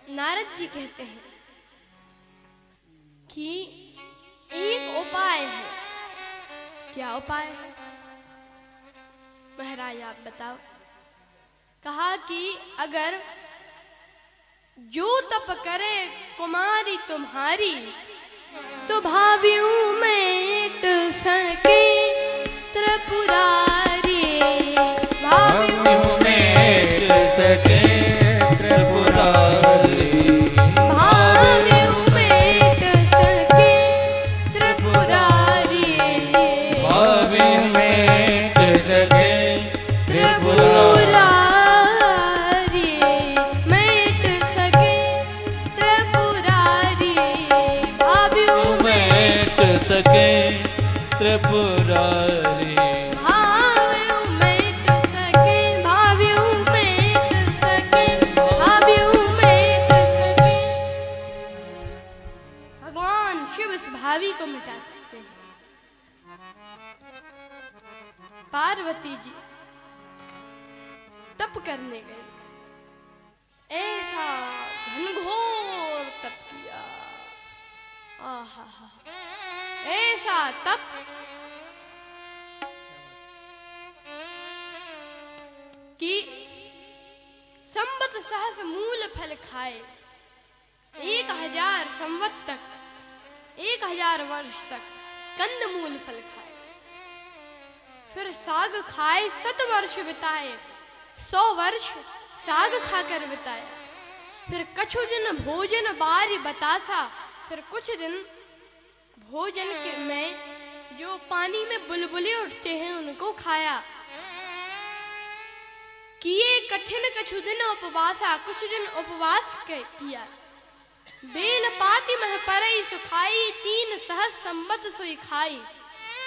नारद जी कहते हैं कि एक उपाय है। क्या उपाय है महाराज, आप बताओ। कहा कि अगर जो तप करे कुमारी तुम्हारी, तो भावियों में सके त्रिपुरारी। भावियों में सके त्रिपुरारी। भावियों में सके त्रिपुरारी। भावियों में सके त्रिपुरारी। मेट सके त्रिपुरारी। भावियों में सके त्रिपुरारी। भावियों मेट सके। भावियों मेट सके। भावियों मेट सके। भगवान शिव इस भावी को मिटा सकते हैं। पार्वती जी तप करने गए, ऐसा घनघोर तप किया। आहा, ऐसा तप कि संवत सहस्र मूल फल खाए। 1000 संवत तक, 1000 वर्ष तक कंद मूल फल खाए। फिर साग खाए, 7 वर्ष बिताए। 100 वर्ष साग खाकर बिताया। फिर कछु दिन भोजन बारी बतासा। फिर कुछ दिन भोजन में जो पानी में बुलबुले उठते हैं उनको खाया। किए कठिन कछु दिन उपवासा। कुछ दिन उपवास किया। बेल पाती मह परई सुखाई। 3 सहस्र संवत सोई खाई।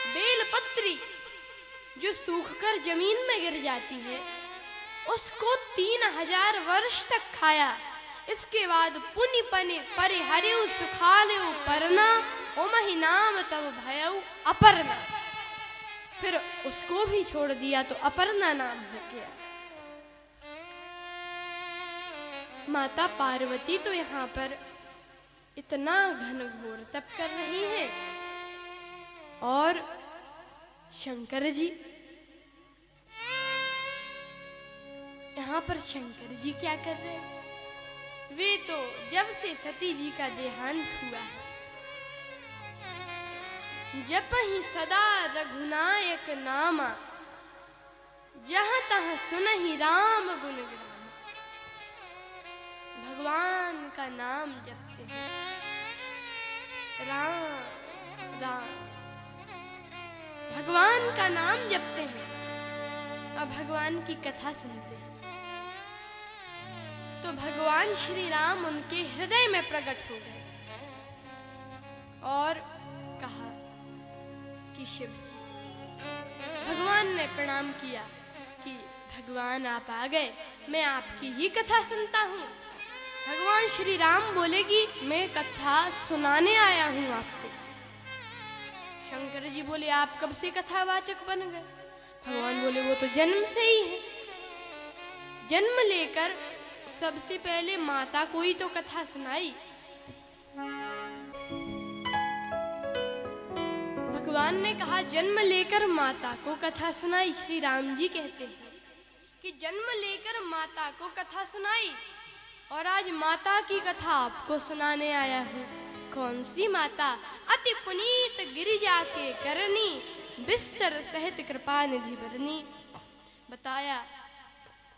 बेल पत्री जो सूखकर जमीन में गिर जाती है उसको 3000 वर्ष तक खाया। इसके बाद पुनि पने परे हरिउ सुखालिउ परना। ओमहि नाम तब भयउ अपर्णा। फिर उसको भी छोड़ दिया तो अपर्णा नाम हो गया। माता पार्वती तो यहाँ पर इतना घनघोर तप कर रही हैं और शंकर जी, यहाँ पर शंकर जी क्या कर रहे हैं? वे तो जब से सती जी का देहांत हुआ है, जप ही सदा रघुनायक नामा। जहाँ तहाँ सुनहि राम गुण गान। भगवान का नाम जपते हैं। राम राम भगवान का नाम जपते हैं और भगवान की कथा सुनते हैं। तो भगवान श्री राम उनके हृदय में प्रकट हो गए और कहा कि शिव जी। भगवान ने प्रणाम किया कि भगवान आप आ गए, मैं आपकी ही कथा सुनता हूँ। भगवान श्री राम बोले कि मैं कथा सुनाने आया हूँ आपको। शंकर जी बोले आप कब से कथावाचक बन गए? भगवान बोले वो तो जन्म से ही है। जन्म लेकर सबसे पहले माता को ही तो कथा सुनाई। भगवान ने कहा जन्म लेकर माता को कथा सुनाई। श्री राम जी कहते हैं कि जन्म लेकर माता को कथा सुनाई और आज माता की कथा आपको सुनाने आया हूँ। कौन सी माता? अति पुनीत गिरिजा के करनी। बिस्तर सहित कृपा निधि बरनी। बताया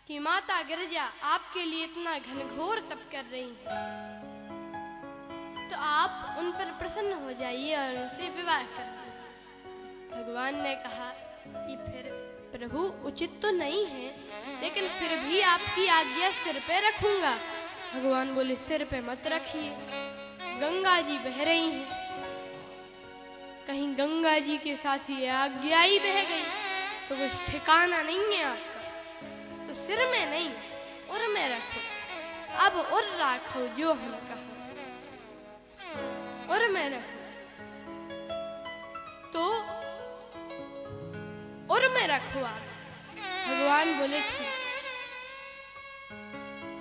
कि माता गिरिजा आपके लिए इतना घनघोर तप कर रही हैं, तो आप उन पर प्रसन्न हो जाइए और उनसे विवाह कर लीजिए। भगवान ने कहा कि फिर प्रभु उचित तो नहीं है, लेकिन फिर भी आपकी आज्ञा सिर पे रखूंगा। भगवान बोले सिर पे मत रखिए, गंगा जी बह रही हैं। कहीं गंगा जी के साथ ये आज्ञा ही बह गई तो कुछ ठिकाना नहीं है आपका। तो सिर में नहीं उर में रखो। अब उर रखो जो हम कहो, उर में रखो। तो उर में रखो आप। भगवान बोले ठीक।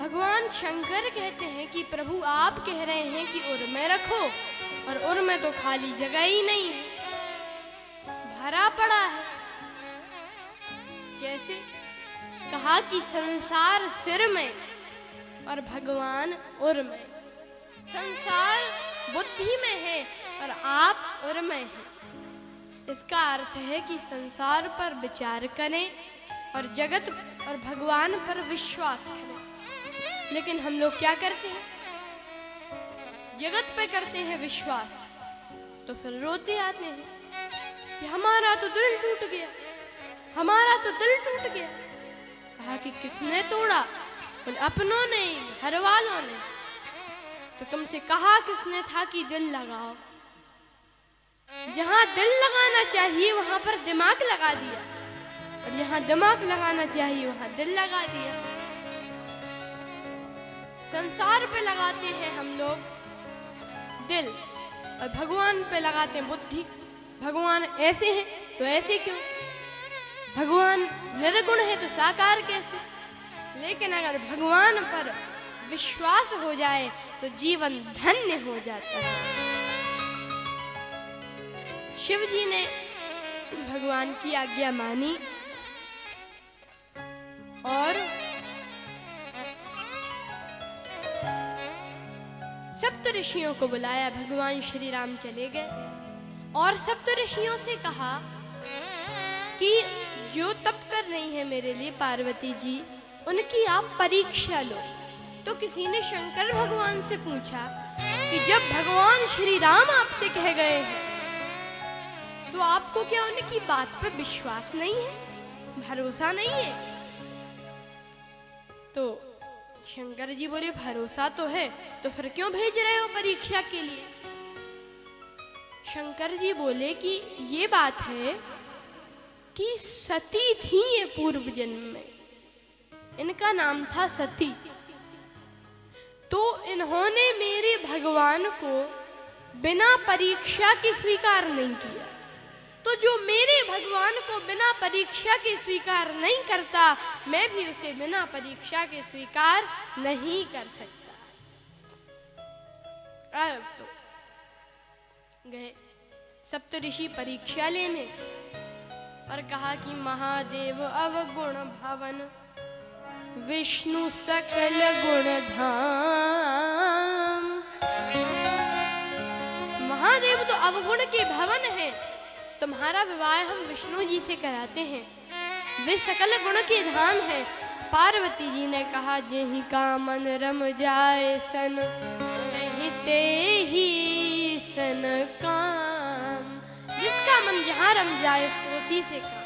भगवान शंकर कहते हैं कि प्रभु आप कह रहे हैं कि उर में रखो, और उर में तो खाली जगह ही नहीं है, भरा पड़ा है। कैसे? कहा कि संसार सिर में और भगवान उर में। संसार बुद्धि में है और आप उर में हैं। इसका अर्थ है कि संसार पर विचार करें और जगत और भगवान पर विश्वास करें। लेकिन हम लोग क्या करते हैं? जगत पे करते हैं विश्वास, तो फिर रोते आते हैं कि हमारा तो दिल टूट गया, हमारा तो दिल टूट गया। कहा कि किसने तोड़ा? बोले अपनों ने, घर वालों ने। तो तुमसे कहा किसने था कि दिल लगाओ? जहां दिल लगाना चाहिए वहां पर दिमाग लगा दिया, और जहां दिमाग लगाना चाहिए वहां दिल लगा दिया। संसार पे लगाते हैं हम लोग दिल, और भगवान पे लगाते हैं बुद्धि। भगवान ऐसे हैं तो ऐसे क्यों? भगवान निर्गुण है तो साकार कैसे? लेकिन अगर भगवान पर विश्वास हो जाए तो जीवन धन्य हो जाता है। शिव जी ने भगवान की आज्ञा मानी और सप्त ऋषियों को बुलाया। भगवान श्री राम चले गए और सप्त ऋषियों से कहा कि जो तप कर रही है मेरे लिए पार्वती जी, उनकी आप परीक्षा लो। तो किसी ने शंकर भगवान से पूछा कि जब भगवान श्री राम आपसे कह गए हैं तो आपको क्या उनकी बात पर विश्वास नहीं है, भरोसा नहीं है? तो शंकर जी बोले भरोसा तो है, तो फिर क्यों भेज रहे हो परीक्षा के लिए? शंकर जी बोले कि ये बात है कि सती थी ये पूर्व जन्म में, इनका नाम था सती। तो इन्होंने मेरे भगवान को बिना परीक्षा के स्वीकार नहीं किया। तो जो मेरे भगवान को बिना परीक्षा के स्वीकार नहीं करता, मैं भी उसे बिना परीक्षा के स्वीकार नहीं कर सकता। अब तो गए सप्तऋषि परीक्षा लेने और कहा कि महादेव अवगुण भवन, विष्णु सकल गुण धाम। महादेव तो अवगुण के भवन है, तुम्हारा विवाह हम विष्णु जी से कराते हैं, वे सकल गुण के धाम है। पार्वती जी ने कहा जेहि का मन रम जाए सन, नहीं ते ही सन काम। जिसका मन जहाँ रम जाए उसको उसी से काम।